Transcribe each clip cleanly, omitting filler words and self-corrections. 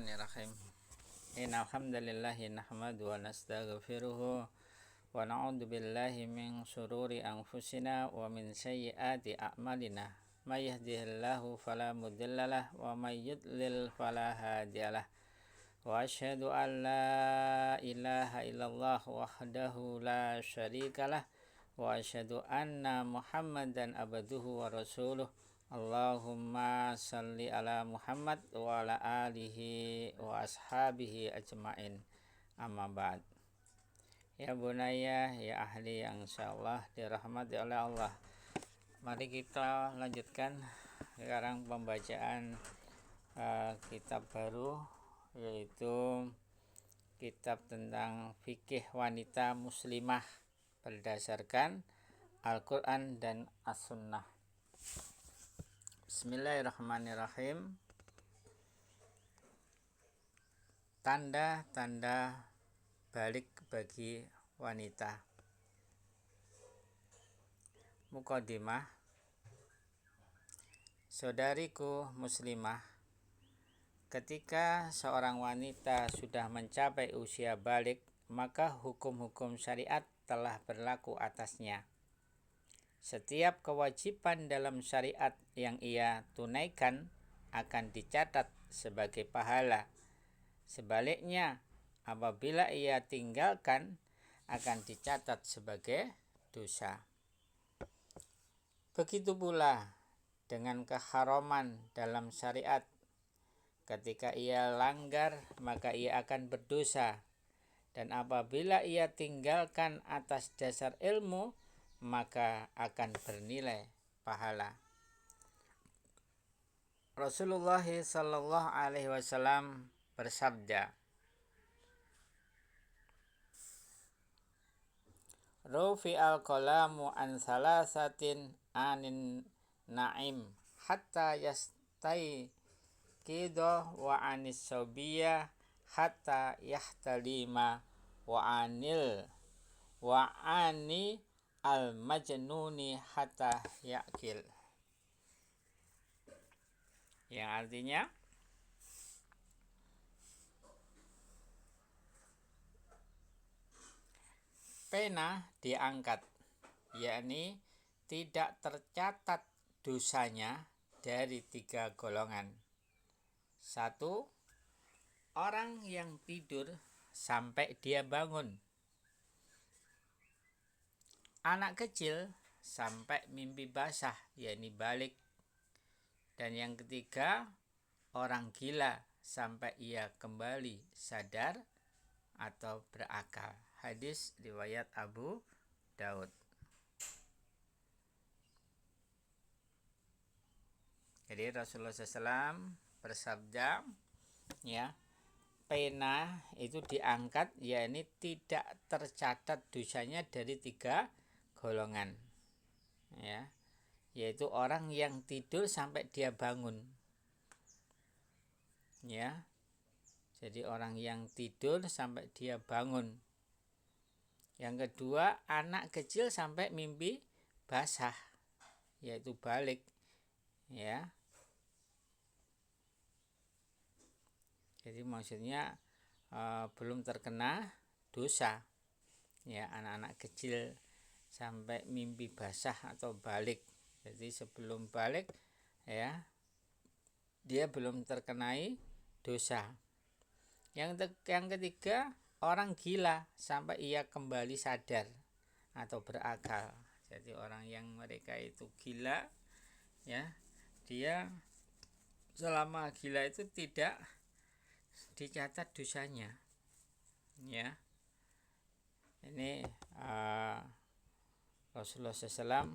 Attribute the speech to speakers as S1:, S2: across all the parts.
S1: Bismillahirrahmanirrahim. Innal hamdalillahi nahmaduhu wa nastaghfiruhu wa na'udzu billahi min shururi anfusina wa min sayyiati a'malina. May yahdihillahu fala mudhillalah wa may yudlil fala hadiyalah. Wa asyhadu an la ilaha illallah wahdahu la syarikalah wa asyhadu anna Muhammadan abduhu wa rasuluh. Allahumma salli ala Muhammad wa ala alihi wa ashabihi ajma'in. Amma ba'd. Ya bunaya, ya ahli yang insyaallah dirahmati oleh Allah. Mari kita lanjutkan sekarang pembacaan kitab baru, yaitu kitab tentang fikih wanita muslimah berdasarkan Al-Quran dan As-Sunnah. Bismillahirrahmanirrahim. Tanda-tanda balik bagi wanita. Muqaddimah. Saudariku muslimah, ketika seorang wanita sudah mencapai usia balik, maka hukum-hukum syariat telah berlaku atasnya. Setiap kewajiban dalam syariat yang ia tunaikan akan dicatat sebagai pahala. Sebaliknya, apabila ia tinggalkan, akan dicatat sebagai dosa. Begitu pula dengan keharaman dalam syariat. Ketika ia langgar, maka ia akan berdosa. Dan apabila ia tinggalkan atas dasar ilmu, maka akan bernilai pahala. Rasulullah sallallahu alaihi wasallam bersabda, Rufi'al qalamu an salasatin anin na'im hatta yastai kido wa anis sobiyah hatta yahtalima wa ani al-majnuni hatta yakil. Yang artinya, pena diangkat, yakni tidak tercatat dosanya dari 3 golongan. 1. Orang yang tidur sampai dia bangun. Anak kecil sampai mimpi basah, yakni balik. Dan yang ketiga, orang gila sampai ia kembali sadar atau berakal. Hadis riwayat Abu Daud. Jadi Rasulullah SAW bersabda, ya, pena itu diangkat, yakni tidak tercatat dosanya dari 3 golongan, ya, yaitu orang yang tidur sampai dia bangun, ya. Jadi orang yang tidur sampai dia bangun. Yang kedua, anak kecil sampai mimpi basah, yaitu balik, ya. Jadi maksudnya belum terkena dosa, ya, anak-anak kecil sampai mimpi basah atau balik. Jadi sebelum balik, ya, dia belum terkenai dosa. Yang ketiga, orang gila sampai ia kembali sadar atau berakal. Jadi orang yang mereka itu gila, ya, dia selama gila itu tidak dicatat dosanya, ya. Ini Rasulullah SAW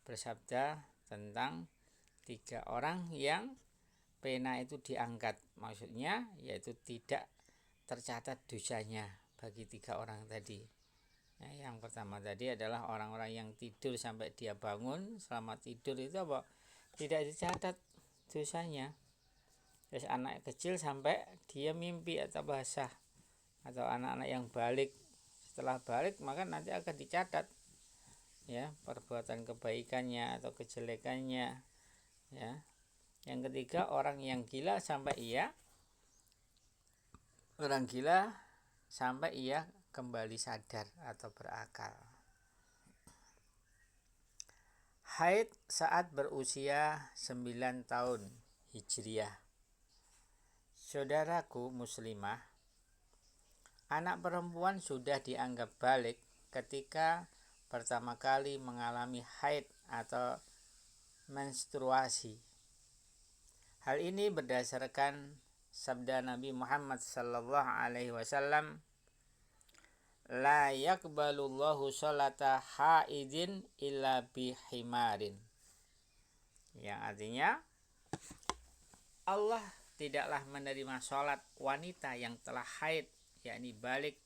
S1: bersabda tentang 3 orang yang pena itu diangkat. Maksudnya yaitu tidak tercatat dosanya bagi 3 orang tadi. Nah, yang pertama tadi adalah orang-orang yang tidur sampai dia bangun. Selama tidur itu apa? Tidak dicatat dosanya. Terus anak kecil sampai dia mimpi atau basah, atau anak-anak yang balik. Setelah balik maka nanti akan dicatat, ya, perbuatan kebaikannya atau kejelekannya, ya. Yang ketiga, orang yang gila sampai ia orang gila sampai ia kembali sadar atau berakal. Haid saat berusia 9 tahun Hijriah. Saudaraku muslimah, anak perempuan sudah dianggap balik ketika pertama kali mengalami haid atau menstruasi. Hal ini berdasarkan sabda Nabi Muhammad sallallahu alaihi wasallam, la yaqbalullahu sholata haidin illa bihimarin. Yang artinya Allah tidaklah menerima sholat wanita yang telah haid, yakni balik,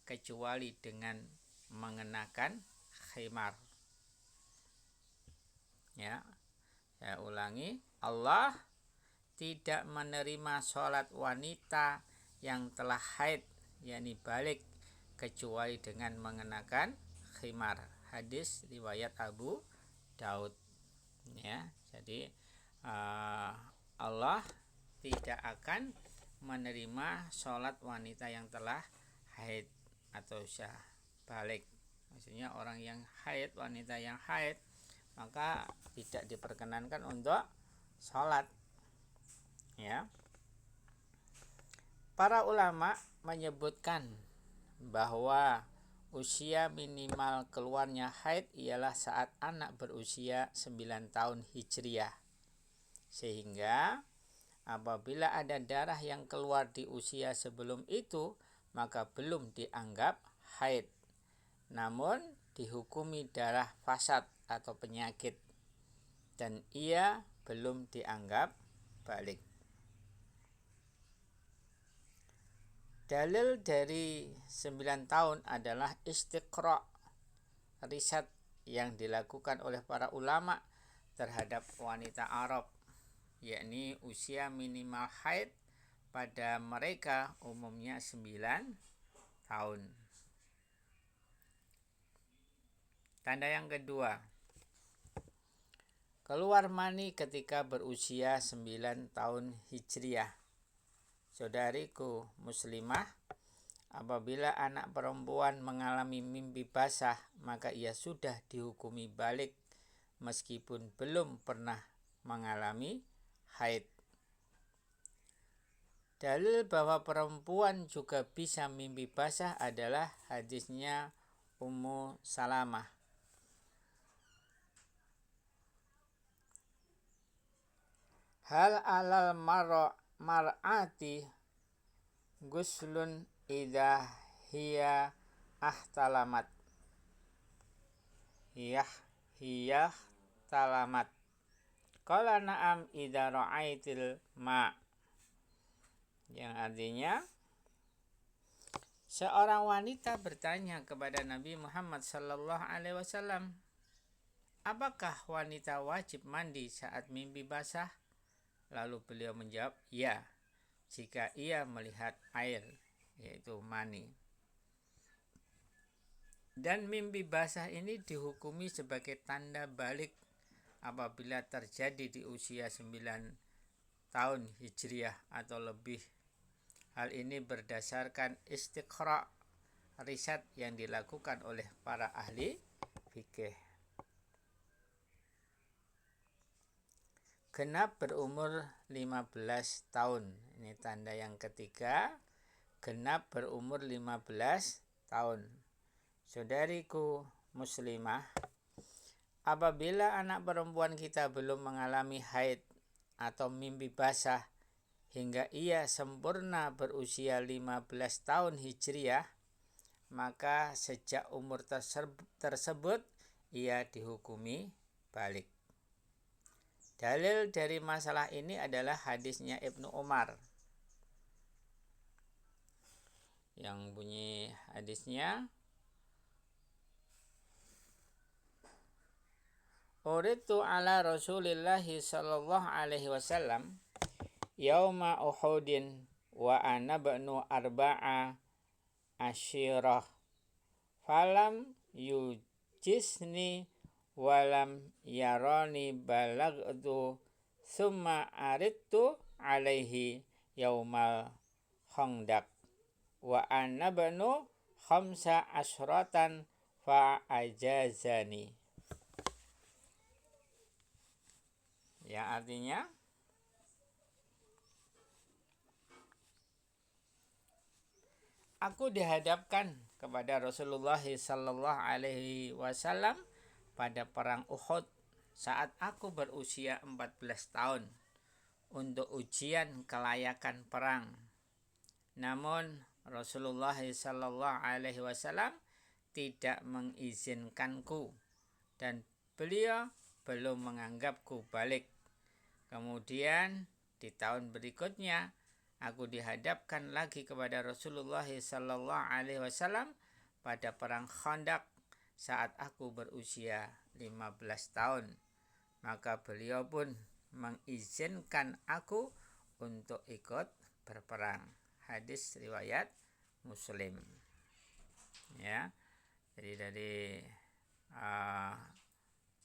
S1: kecuali dengan mengenakan khimar. Ya, saya ulangi, Allah tidak menerima sholat wanita yang telah haid, yakni balik, kecuali dengan mengenakan khimar. Hadis riwayat Abu Daud. Ya, jadi Allah tidak akan menerima sholat wanita yang telah haid atau syah balik. Maksudnya orang yang haid, wanita yang haid, maka tidak diperkenankan untuk sholat. Ya. Para ulama menyebutkan bahwa usia minimal keluarnya haid ialah saat anak berusia 9 tahun Hijriah. Sehingga apabila ada darah yang keluar di usia sebelum itu, maka belum dianggap haid, namun dihukumi darah fasad atau penyakit, dan ia belum dianggap balik. Dalil dari 9 tahun adalah istiqra', riset yang dilakukan oleh para ulama terhadap wanita Arab, yakni usia minimal haid pada mereka umumnya 9 tahun. Tanda yang kedua, keluar mani ketika berusia 9 tahun Hijriah. Saudariku muslimah, apabila anak perempuan mengalami mimpi basah, maka ia sudah dihukumi balik meskipun belum pernah mengalami haid. Dalil bahwa perempuan juga bisa mimpi basah adalah hadisnya Ummu Salamah. Hal alal mar'ati guslun idha hiya ahtalamat. Hiya talamat. Qala na'am idha ra'aitil ma'. Yang artinya, seorang wanita bertanya kepada Nabi Muhammad sallallahu alaihi wasallam, apakah wanita wajib mandi saat mimpi basah? Lalu beliau menjawab, ya, jika ia melihat air, yaitu mani. Dan mimpi basah ini dihukumi sebagai tanda balik apabila terjadi di usia 9 tahun Hijriah atau lebih. Hal ini berdasarkan istiqra', riset yang dilakukan oleh para ahli fikih. Genap berumur 15 tahun. Ini tanda yang ketiga, genap berumur 15 tahun. Saudariku muslimah, apabila anak perempuan kita belum mengalami haid atau mimpi basah hingga ia sempurna berusia 15 tahun Hijriah, maka sejak umur tersebut ia dihukumi balik. Dalil dari masalah ini adalah hadisnya Ibnu Umar, yang bunyi hadisnya, uritu ala Rasulillahi sallallahu alaihi wasallam yauma Uhudin wa ana ba'nu arba'a asyirah falam yujisni walam yarani balagtu summa aridtu alaihi yaumal khandaq wa ana banu khamsa asyratan fa ajazani. Ya, artinya aku dihadapkan kepada Rasulullah sallallahu alaihi wasallam pada perang Uhud saat aku berusia 14 tahun untuk ujian kelayakan perang. Namun Rasulullah sallallahu alaihi wasallam tidak mengizinkanku dan beliau belum menganggapku balik. Kemudian di tahun berikutnya aku dihadapkan lagi kepada Rasulullah sallallahu alaihi wasallam pada perang Khandaq saat aku berusia 15 tahun. Maka beliau pun mengizinkan aku untuk ikut berperang. Hadis riwayat Muslim. Ya. Jadi dari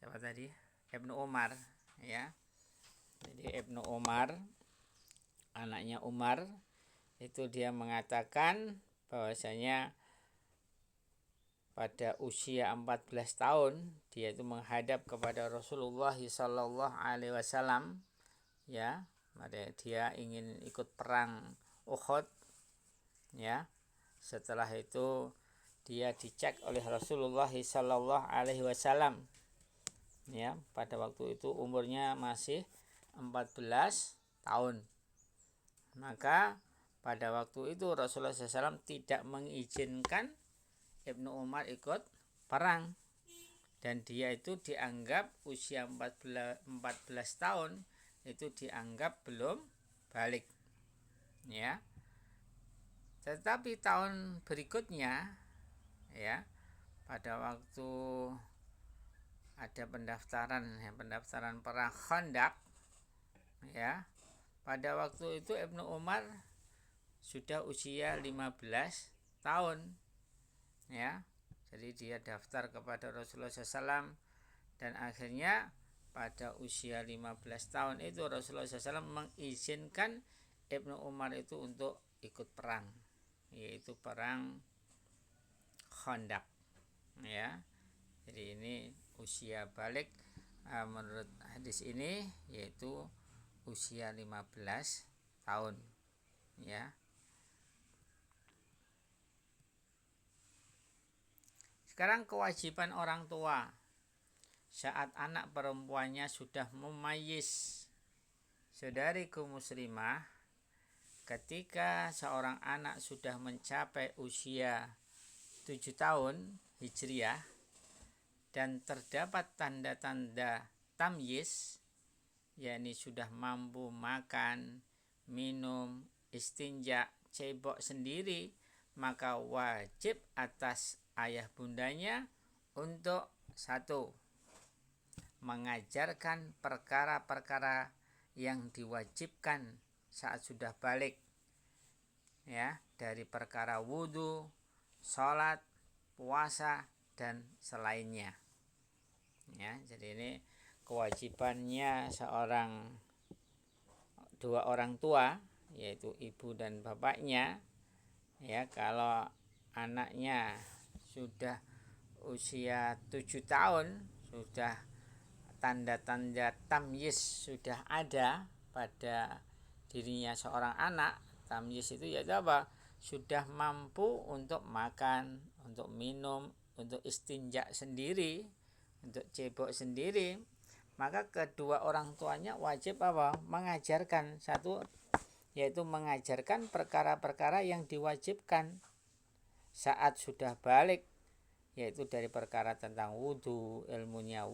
S1: siapa tadi? Ibnu Umar, ya. Jadi Ibnu Umar, anaknya Umar, itu dia mengatakan bahwasanya pada usia 14 tahun dia itu menghadap kepada Rasulullah sallallahu alaihi wasallam, ya. Dia ingin ikut perang Uhud, ya. Setelah itu dia dicek oleh Rasulullah sallallahu alaihi wasallam, ya. Pada waktu itu umurnya masih 14 tahun. Maka pada waktu itu Rasulullah SAW tidak mengizinkan Ibnu Umar ikut perang, dan dia itu dianggap usia 14 tahun itu dianggap belum balik, ya. Tetapi tahun berikutnya, ya, pada waktu ada pendaftaran perang Khandaq, ya, pada waktu itu Ibnu Umar sudah usia 15 tahun, ya. Jadi dia daftar kepada Rasulullah SAW, dan akhirnya pada usia 15 tahun itu Rasulullah SAW mengizinkan Ibnu Umar itu untuk ikut perang, yaitu perang Khandaq, ya. Jadi ini usia balik menurut hadis ini yaitu usia 15 tahun, ya. Sekarang kewajiban orang tua saat anak perempuannya sudah memayyiz saudariku muslimah. Ketika seorang anak sudah mencapai usia 7 tahun Hijriah dan terdapat tanda-tanda tamyiz, yakni sudah mampu makan, minum, istinja, cebok sendiri, maka wajib atas ayah bundanya untuk 1. Mengajarkan perkara-perkara yang diwajibkan saat sudah balik, ya, dari perkara wudu, sholat, puasa, dan selainnya, ya. Jadi ini kewajibannya dua orang tua, yaitu ibu dan bapaknya, ya. Kalau anaknya sudah usia 7 tahun, sudah tanda-tanda tamyiz sudah ada pada dirinya seorang anak. Tamyiz itu yaitu apa? Sudah mampu untuk makan, untuk minum, untuk istinja sendiri, untuk cebok sendiri, maka kedua orang tuanya wajib apa? Mengajarkan 1, yaitu mengajarkan perkara-perkara yang diwajibkan saat sudah balik, yaitu dari perkara tentang wudu, ilmunya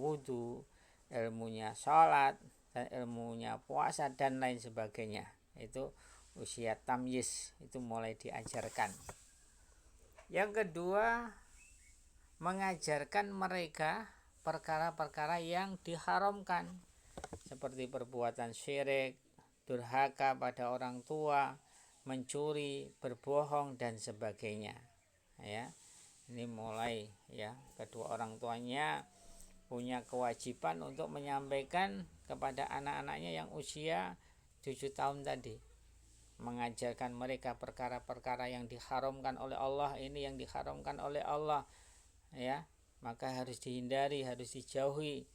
S1: sholat, dan ilmunya puasa, dan lain sebagainya. Itu usia tamyiz, itu mulai diajarkan. Yang kedua, mengajarkan mereka perkara-perkara yang diharamkan, seperti perbuatan syirik, durhaka pada orang tua, mencuri, berbohong, dan sebagainya, ya. Ini mulai, ya, kedua orang tuanya punya kewajiban untuk menyampaikan kepada anak-anaknya yang usia 7 tahun tadi. mengajarkan mereka perkara-perkara yang diharamkan oleh Allah, ini yang diharamkan oleh Allah, ya, maka harus dihindari, harus dijauhi.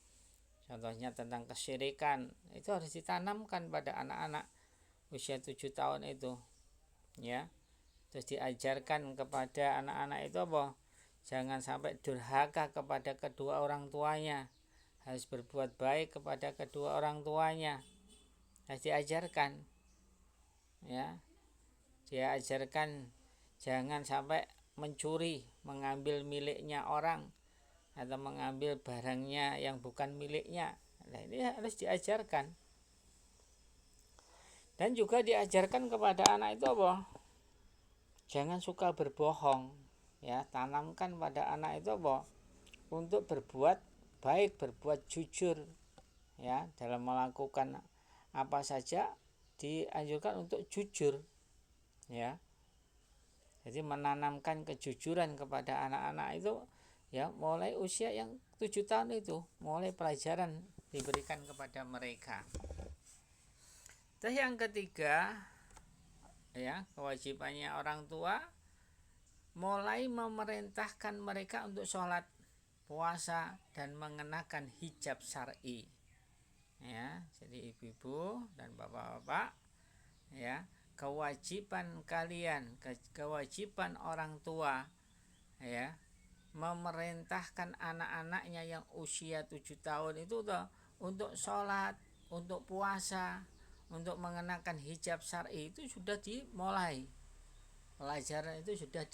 S1: Contohnya tentang kesyirikan, itu harus ditanamkan pada anak-anak usia 7 tahun itu, ya. Terus diajarkan kepada anak-anak itu apa? Jangan sampai durhaka kepada kedua orang tuanya, harus berbuat baik kepada kedua orang tuanya, harus diajarkan, ya. Dia ajarkan jangan sampai mencuri, mengambil miliknya orang atau mengambil barangnya yang bukan miliknya. Nah, ini harus diajarkan. Dan juga diajarkan kepada anak itu apa? Jangan suka berbohong, ya. Tanamkan pada anak itu apa? Untuk berbuat baik, berbuat jujur, ya, dalam melakukan apa saja dianjurkan untuk jujur, ya. Jadi menanamkan kejujuran kepada anak-anak itu, ya, mulai usia yang 7 tahun itu, mulai pelajaran diberikan kepada mereka. Terus yang ketiga, ya, kewajibannya orang tua mulai memerintahkan mereka untuk sholat, puasa, dan mengenakan hijab syar'i, ya. Jadi ibu-ibu dan bapak-bapak, ya, kewajiban kalian, kewajiban orang tua, ya, memerintahkan anak-anaknya yang usia 7 tahun itu untuk sholat, untuk puasa, untuk mengenakan hijab syar'i, itu sudah dimulai. Pelajaran itu sudah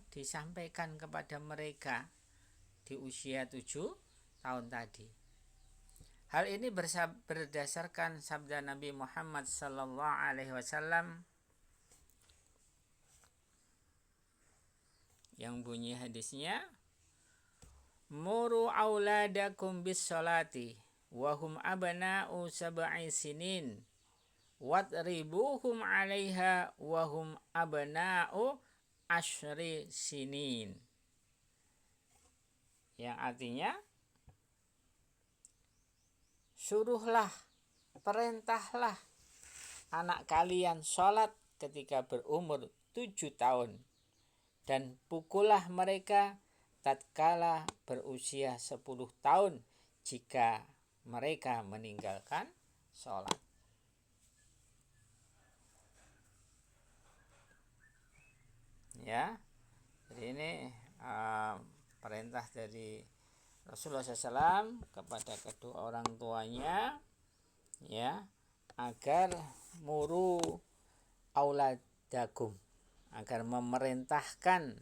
S1: disampaikan kepada mereka di usia 7 tahun tadi. Hal ini berdasarkan sabda Nabi Muhammad SAW yang bunyi hadisnya, muru auladakum bis sholati wahum abna'u sab'i sinin wadribuhum 'alaiha wahum abna'u asyri sinin. Yang artinya, suruhlah, perintahlah anak kalian sholat ketika berumur 7 tahun dan pukullah mereka tatkala berusia 10 tahun jika mereka meninggalkan sholat. Ya, jadi ini perintah dari Rasulullah SAW kepada kedua orang tuanya, ya, agar muru auladakum, agar memerintahkan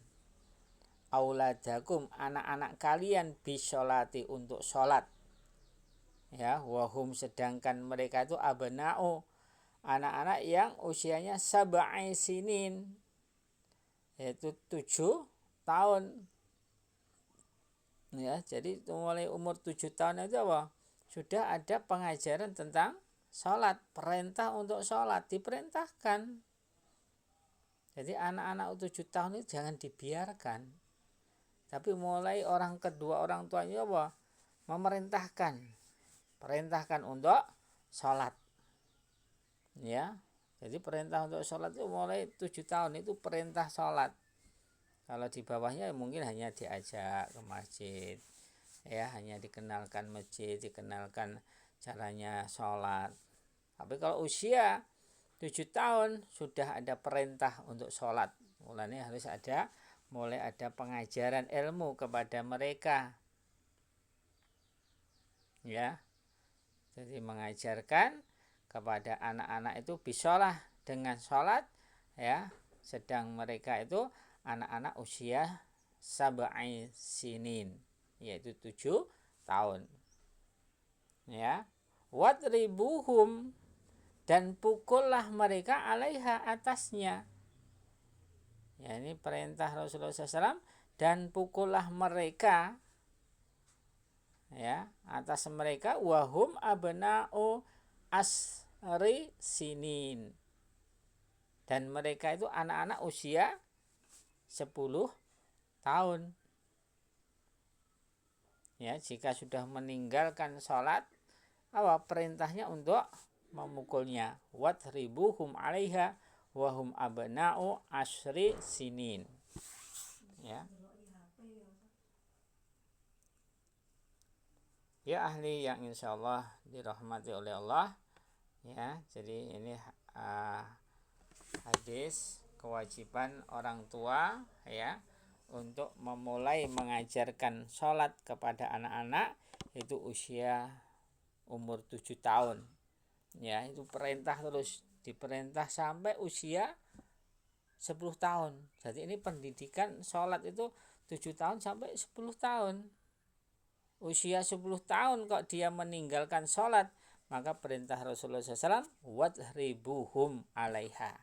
S1: auladakum, anak-anak kalian, bisolati, untuk sholat, ya. Wahum, sedangkan mereka itu abna'u, anak-anak yang usianya sab'i sinin, yaitu 7 tahun, ya. Jadi mulai umur 7 tahun itu apa? Sudah ada pengajaran tentang sholat, perintah untuk sholat diperintahkan. Jadi anak-anak 7 tahun itu jangan dibiarkan, tapi mulai orang kedua orang tuanya apa? Memerintahkan, perintahkan untuk sholat, ya. Jadi perintah untuk sholat itu mulai 7 tahun itu perintah sholat. Kalau di bawahnya mungkin hanya diajak ke masjid, ya, hanya dikenalkan masjid, dikenalkan caranya sholat. Tapi kalau usia 7 tahun sudah ada perintah untuk sholat. Mulanya harus mulai ada pengajaran ilmu kepada mereka, ya. Jadi mengajarkan kepada anak-anak itu bisalah dengan sholat, ya, sedang mereka itu anak-anak usia sab'i sinin, yaitu 7 tahun, ya. Wadribuhum, dan pukullah mereka, alaiha, atasnya, ya. Ini perintah Rasulullah SAW, dan pukullah mereka, ya, atas mereka, wahum abna'u asri sinin, dan mereka itu anak-anak usia 10 tahun, ya. Jika sudah meninggalkan sholat, apa perintahnya untuk memukulnya. Wadribuhum 'alaiha wahum abna'u asyri sinin. Ya. Ya ahli yang insyaallah dirahmati oleh Allah. Ya, jadi ini hadis kewajiban orang tua ya untuk memulai mengajarkan sholat kepada anak-anak itu usia umur 7 tahun. Ya, itu perintah terus diperintah sampai usia 10 tahun. Jadi ini pendidikan sholat itu 7 tahun sampai 10 tahun. Usia 10 tahun kok dia meninggalkan sholat, maka perintah Rasulullah SAW wadribuhum 'alaiha,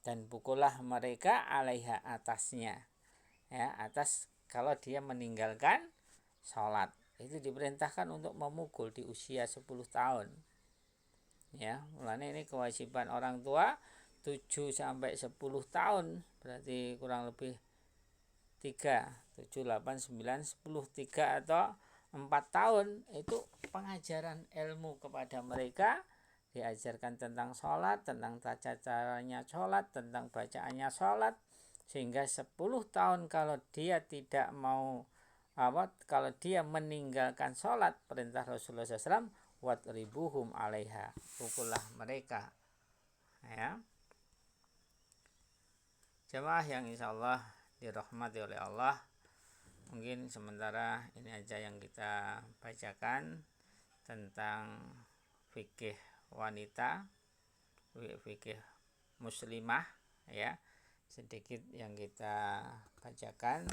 S1: dan pukullah mereka 'alaiha, atasnya, ya, atas kalau dia meninggalkan sholat. Itu diperintahkan untuk memukul di usia 10 tahun. Ya, mulanya ini kewajiban orang tua 7 sampai 10 tahun, berarti kurang lebih 3, 7, 8, 9, 10, 3 atau 4 tahun itu pengajaran ilmu kepada mereka, diajarkan tentang sholat, tentang tata caranya sholat, tentang bacaannya sholat, sehingga 10 tahun kalau dia tidak mau kalau dia meninggalkan sholat, perintah Rasulullah SAW wadribuhum 'alaiha, pukullah mereka. Ya, jemaah yang insyaallah dirahmati oleh Allah, mungkin sementara ini aja yang kita bacakan tentang fikih wanita, fikih muslimah, ya, sedikit yang kita bacakan.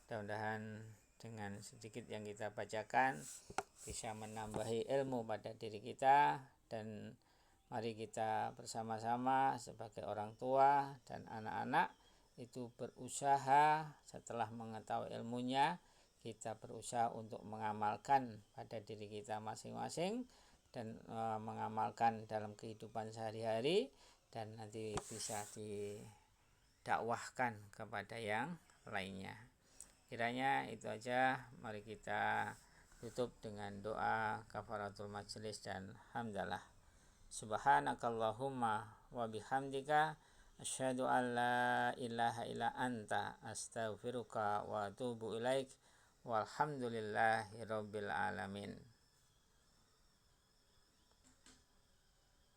S1: Mudah-mudahan dengan sedikit yang kita bacakan bisa menambahi ilmu pada diri kita, dan mari kita bersama-sama sebagai orang tua dan anak-anak itu berusaha setelah mengetahui ilmunya, kita berusaha untuk mengamalkan pada diri kita masing-masing dan mengamalkan dalam kehidupan sehari-hari, dan nanti bisa didakwahkan kepada yang lainnya. Kiranya itu aja, mari kita tutup dengan doa kafaratul majelis dan hamdalah. Subhanakallahumma wa bihamdika asyhadu an la ilaha illa anta astaghfiruka wa atubu ilaik walhamdulillahi rabbil alamin.